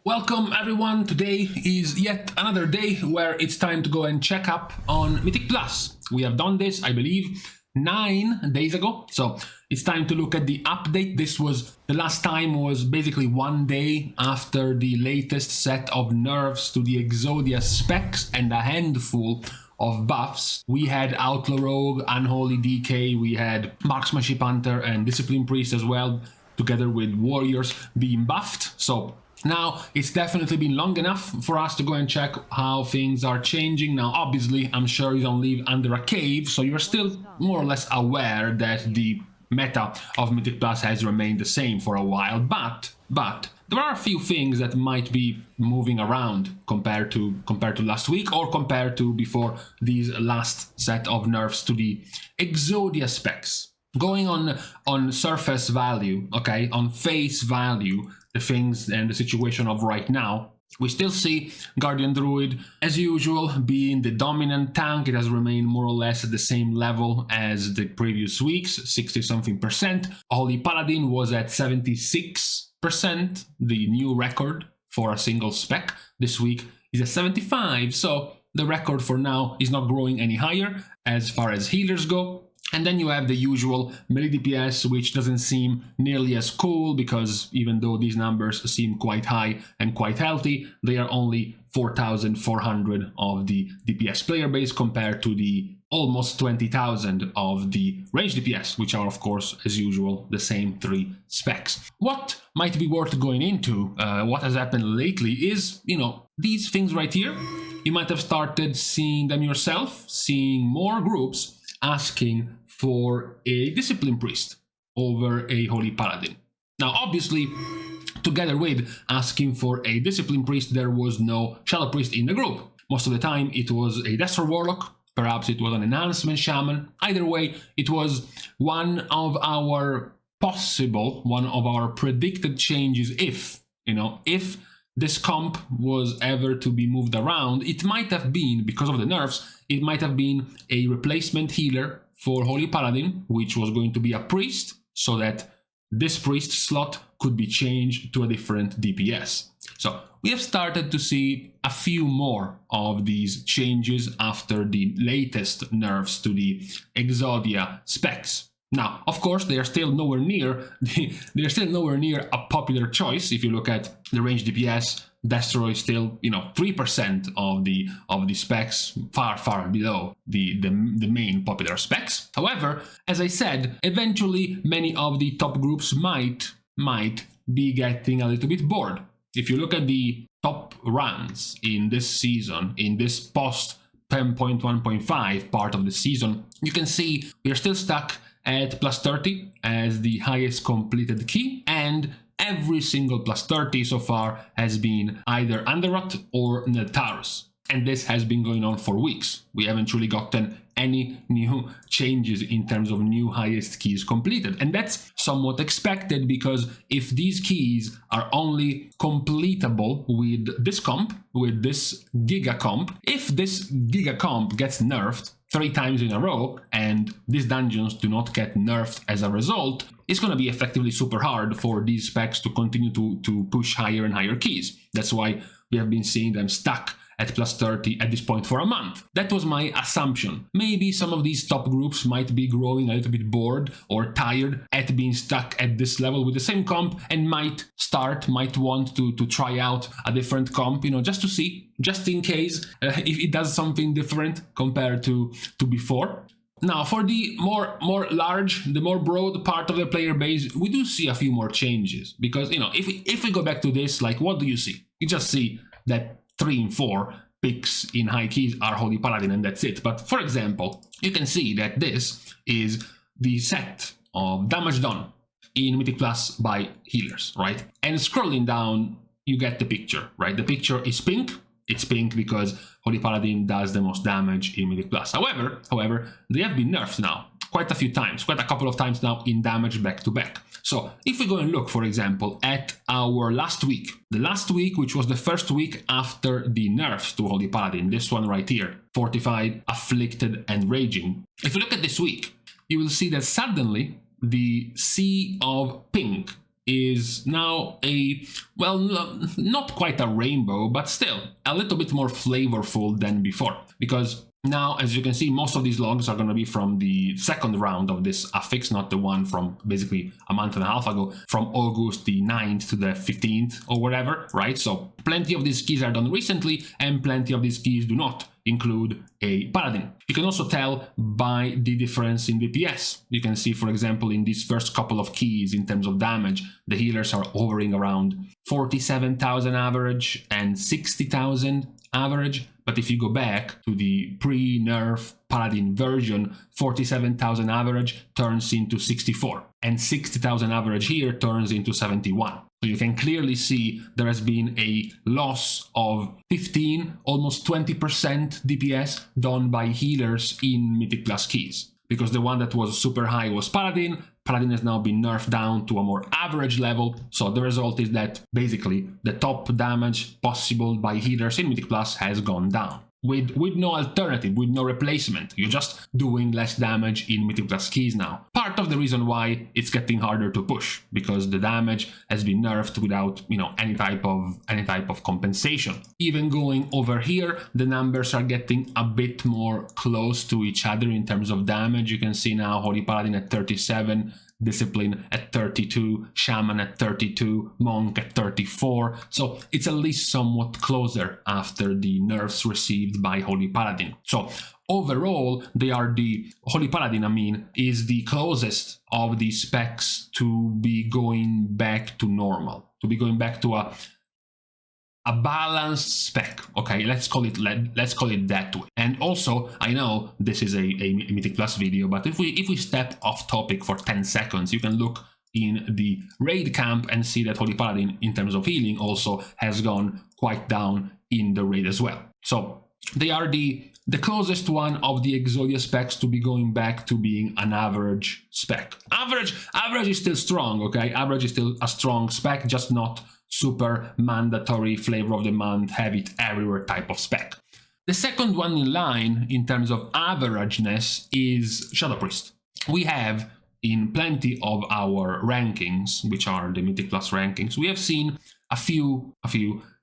Welcome everyone, today is yet another day where it's time to go and check up on Mythic Plus. We have done this, I believe, 9 days ago, so it's time to look at the update. This was, the last time was basically 1 day after the latest set of nerfs to the Exodia specs and a handful of buffs. We had Outlaw Rogue, Unholy DK, we had Marksmanship Hunter and Discipline Priest as well, together with Warriors being buffed. So now, it's definitely been long enough for us to go and check how things are changing. Now, obviously, I'm sure you don't live under a cave, so you're still more or less aware that the meta of Mythic Plus has remained the same for a while, but there are a few things that might be moving around compared to last week or compared to before these last set of nerfs to the Exodia specs. Going on surface value, okay, on face value, the things and the situation of right now, we still see Guardian Druid, as usual, being the dominant tank. It has remained more or less at the same level as the previous weeks, 60-something%. Holy Paladin was at 76%, the new record for a single spec. This week is at 75%, so the record for now is not growing any higher as far as healers go. And then you have the usual melee DPS, which doesn't seem nearly as cool, because even though these numbers seem quite high and quite healthy, they are only 4,400 of the DPS player base compared to the almost 20,000 of the range DPS, which are, of course, as usual, the same 3 specs. What might be worth going into, what has happened lately is, these things right here. You might have started seeing them yourself, seeing more groups asking for a Discipline Priest over a Holy Paladin. Now, obviously, together with asking for a Discipline Priest, there was no Shadow Priest in the group. Most of the time, it was a Destroy Warlock, perhaps it was an Enhancement Shaman. Either way, it was one of our predicted changes if this comp was ever to be moved around. It might have been, because of the nerfs, it might have been a replacement healer for Holy Paladin, which was going to be a priest, so that this priest slot could be changed to a different DPS. So we have started to see a few more of these changes after the latest nerfs to the Exodia specs. Now, of course, they are still nowhere near a popular choice. If you look at the range DPS, Destroy is still 3% of the specs, far below the main popular specs. However, as I said, eventually many of the top groups might be getting a little bit bored. If you look at the top runs in this season, in this post 10.1.5 part of the season, you can see we are still stuck at plus 30 as the highest completed key, and every single plus 30 so far has been either Underrot or Neltarus. And this has been going on for weeks. We haven't really gotten any new changes in terms of new highest keys completed. And that's somewhat expected, because if these keys are only completable with this comp, with this Giga comp, if this Giga comp gets nerfed 3 times in a row, and these dungeons do not get nerfed as a result, it's going to be effectively super hard for these specs to continue to push higher and higher keys. That's why we have been seeing them stuck at plus 30 at this point for a month. That was my assumption. Maybe some of these top groups might be growing a little bit bored or tired at being stuck at this level with the same comp, and might want to try out a different comp, just to see, just in case, if it does something different compared to before. Now, for the more large, the more broad part of the player base, we do see a few more changes, because if we go back to this, like, what do you see? You just see that 3 and 4 picks in high keys are Holy Paladin, and that's it. But for example, you can see that this is the set of damage done in Mythic Plus by healers, right? And scrolling down, you get the picture, right? The picture is pink. It's pink because Holy Paladin does the most damage in Mythic Plus. However, they have been nerfed now quite a couple of times now in damage back to back. So if we go and look, for example, at our last week, which was the first week after the nerfs to Holy Paladin, this one right here, Fortified, Afflicted, and Raging. If you look at this week, you will see that suddenly the sea of pink is now a, well, not quite a rainbow, but still a little bit more flavorful than before. Because now, as you can see, most of these logs are going to be from the second round of this affix, not the one from basically a month and a half ago, from August the 9th to the 15th or whatever, right? So plenty of these keys are done recently, and plenty of these keys do not include a paladin. You can also tell by the difference in DPS. You can see, for example, in these first couple of keys in terms of damage, the healers are hovering around 47,000 average and 60,000 average. But if you go back to the pre-nerf paladin version, 47,000 average turns into 64, and 60,000 average here turns into 71. So you can clearly see there has been a loss of 15, almost 20% DPS done by healers in Mythic Plus keys. Because the one that was super high was Paladin. Paladin has now been nerfed down to a more average level. So the result is that basically the top damage possible by healers in Mythic Plus has gone down. With no alternative, with no replacement. You're just doing less damage in Mythic Plus keys now. Part of the reason why it's getting harder to push, because the damage has been nerfed without, any type of compensation. Even going over here, the numbers are getting a bit more close to each other in terms of damage. You can see now Holy Paladin at 37, Discipline at 32, Shaman at 32, Monk at 34. So it's at least somewhat closer after the nerfs received by Holy Paladin. So overall, Holy Paladin, is the closest of the specs to be going back to normal, to be going back to a balanced spec. Okay, let's call it that way. And also, I know this is a Mythic Plus video, but if we step off topic for 10 seconds, you can look in the raid camp and see that Holy Paladin, in terms of healing, also has gone quite down in the raid as well. So they are the closest one of the Exodia specs to be going back to being an average spec. Average is still strong, okay? Average is still a strong spec, just not super mandatory flavor of the month, have it everywhere type of spec. The second one in line in terms of averageness is Shadow Priest. We have in plenty of our rankings, which are the Mythic Plus rankings, we have seen a few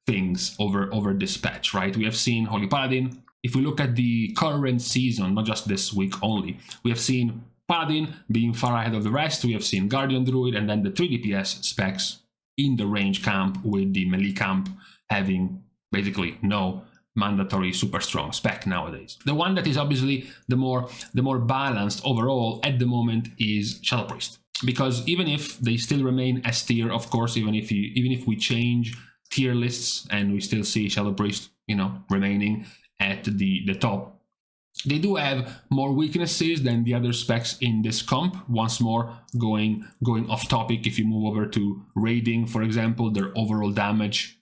things over this patch, right? We have seen Holy Paladin. If we look at the current season, not just this week only, we have seen Paladin being far ahead of the rest. We have seen Guardian Druid, and then the 3 DPS specs in the range camp, with the melee camp having basically no mandatory super strong spec nowadays. The one that is obviously the more balanced overall at the moment is Shadow Priest, because even if they still remain S tier, of course, even if we change tier lists and we still see Shadow Priest, remaining at the top, they do have more weaknesses than the other specs in this comp. Once more, going off topic, if you move over to raiding, for example, their overall damage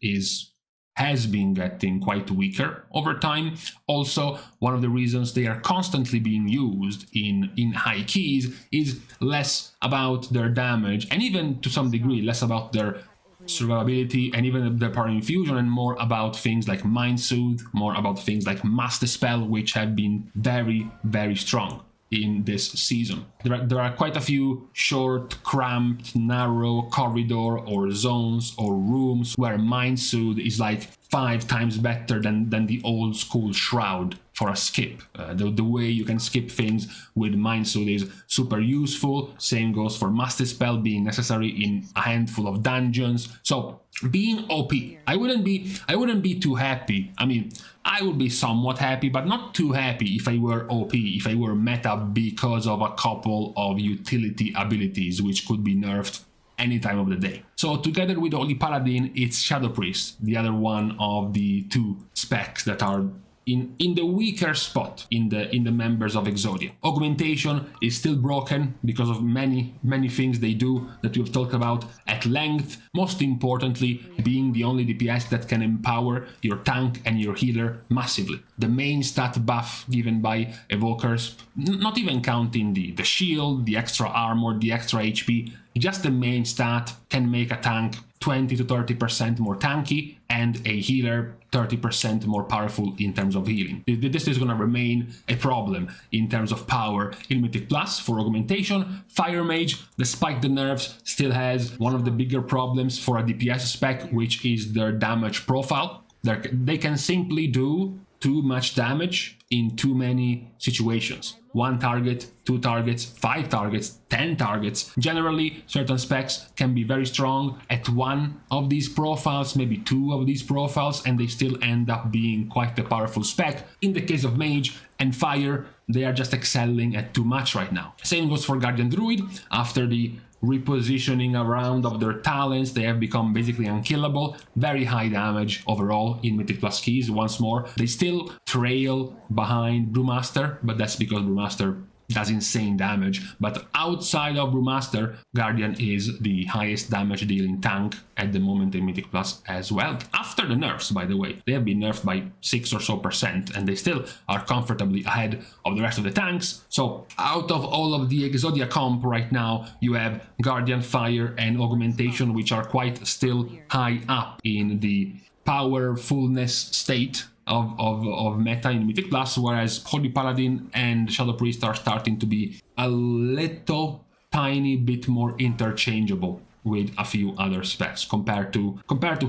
has been getting quite weaker over time. Also, one of the reasons they are constantly being used in high keys is less about their damage, and even to some degree less about their survivability and even the power infusion, and more about things like Mind Soothe, more about things like Mass Dispel, which have been very, very strong in this season. There are quite a few short, cramped, narrow corridor or zones or rooms where Mind Soothe is like 5 times better than the old school Shroud for a skip. The way you can skip things with Mind Soothe is super useful. Same goes for Mass Dispel being necessary in a handful of dungeons. So being OP, I wouldn't be too happy. I would be somewhat happy, but not too happy if I were OP, if I were meta because of a couple of utility abilities which could be nerfed any time of the day. So together with Holy Paladin, it's Shadow Priest, the other one of the 2 specs that are in the weaker spot in the members of Exodia. Augmentation is still broken because of many things they do that we've talked about at length. Most importantly, being the only DPS that can empower your tank and your healer massively. The main stat buff given by evokers, not even counting the shield, the extra armor, the extra HP, just the main stat can make a tank 20 to 30% more tanky, and a healer 30% more powerful in terms of healing. This is going to remain a problem in terms of power in Mythic Plus for augmentation. Fire Mage, despite the nerfs, still has one of the bigger problems for a DPS spec, which is their damage profile. They can simply do too much damage in too many situations. 1 target, 2 targets, 5 targets, 10 targets. Generally, certain specs can be very strong at one of these profiles, maybe 2 of these profiles, and they still end up being quite a powerful spec. In the case of Mage and Fire, they are just excelling at too much right now. Same goes for Guardian Druid. After the repositioning around of their talents, they have become basically unkillable. Very high damage overall in Mythic Plus keys. Once more, they still trail behind Brewmaster, but that's because Brewmaster does insane damage. But outside of Brewmaster, Guardian is the highest damage dealing tank at the moment in Mythic Plus as well. After the nerfs, by the way, they have been nerfed by 6 or so %, and they still are comfortably ahead of the rest of the tanks. So out of all of the Exodia comp right now, you have Guardian, Fire, and Augmentation, which are quite still high up in the powerfulness state of meta in Mythic Plus, whereas Holy Paladin and Shadow Priest are starting to be a little tiny bit more interchangeable with a few other specs compared to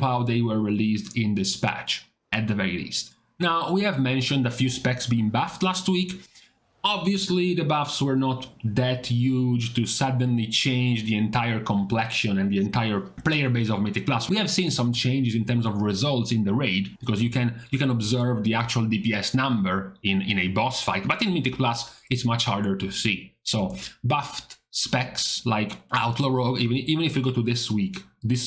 how they were released in this patch, at the very least. Now, we have mentioned a few specs being buffed last week. Obviously, the buffs were not that huge to suddenly change the entire complexion and the entire player base of Mythic Plus. We have seen some changes in terms of results in the raid, because you can observe the actual DPS number in a boss fight, but in Mythic Plus, it's much harder to see. So, buffed specs like Outlaw Rogue, even if you go to this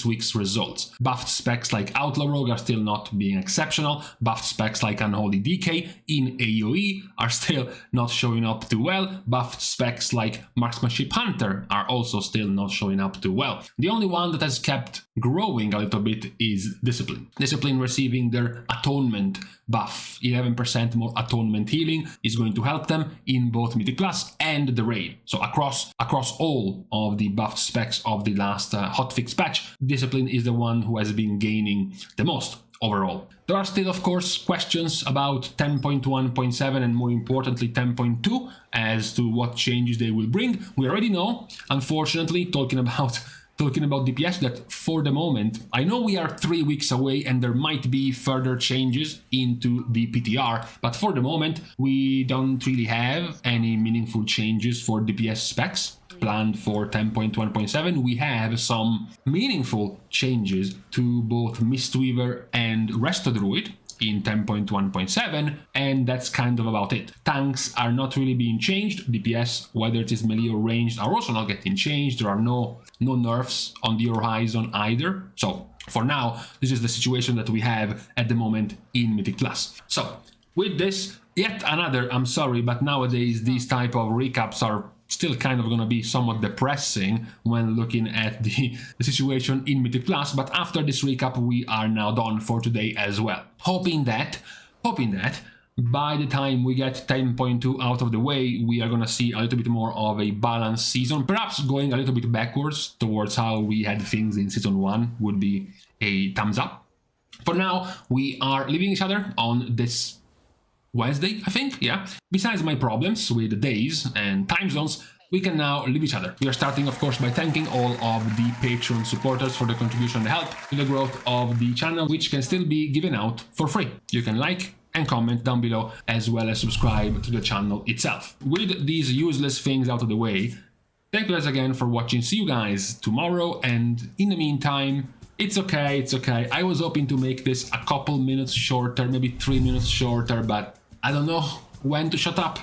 week's results, buffed specs like Outlaw Rogue are still not being exceptional. Buffed specs like Unholy DK in AoE are still not showing up too well. Buffed specs like Marksmanship Hunter are also still not showing up too well. The only one that has kept growing a little bit is Discipline. Discipline receiving their Atonement buff. 11% more Atonement healing is going to help them in both Mythic Plus and the raid. So across all of the buffed specs of the last hotfix patch, Discipline is the one who has been gaining the most overall. There are still, of course, questions about 10.1.7 and more importantly 10.2 as to what changes they will bring. We already know, unfortunately, talking about DPS, that for the moment, I know we are 3 weeks away and there might be further changes into the PTR, but for the moment, we don't really have any meaningful changes for DPS specs planned for 10.1.7. We have some meaningful changes to both Mistweaver and Resto Druid in 10.1.7, and that's kind of about it. Tanks are not really being changed. DPS, whether it is melee or ranged, are also not getting changed. There are no nerfs on the horizon either. So for now, this is the situation that we have at the moment in Mythic Plus. So with this, yet another, I'm sorry, but nowadays these type of recaps are still kind of going to be somewhat depressing when looking at the situation in Mythic Plus, but after this recap we are now done for today as well. Hoping that by the time we get 10.2 out of the way, we are going to see a little bit more of a balanced season, perhaps going a little bit backwards towards how we had things in Season 1 would be a thumbs up. For now, we are leaving each other on this Wednesday, I think, yeah. Besides my problems with the days and time zones, we can now leave each other. We are starting, of course, by thanking all of the Patreon supporters for the contribution and help to the growth of the channel, which can still be given out for free. You can like and comment down below, as well as subscribe to the channel itself. With these useless things out of the way, thank you guys again for watching. See you guys tomorrow, and in the meantime, it's okay. I was hoping to make this a couple minutes shorter, maybe 3 minutes shorter, but I don't know when to shut up.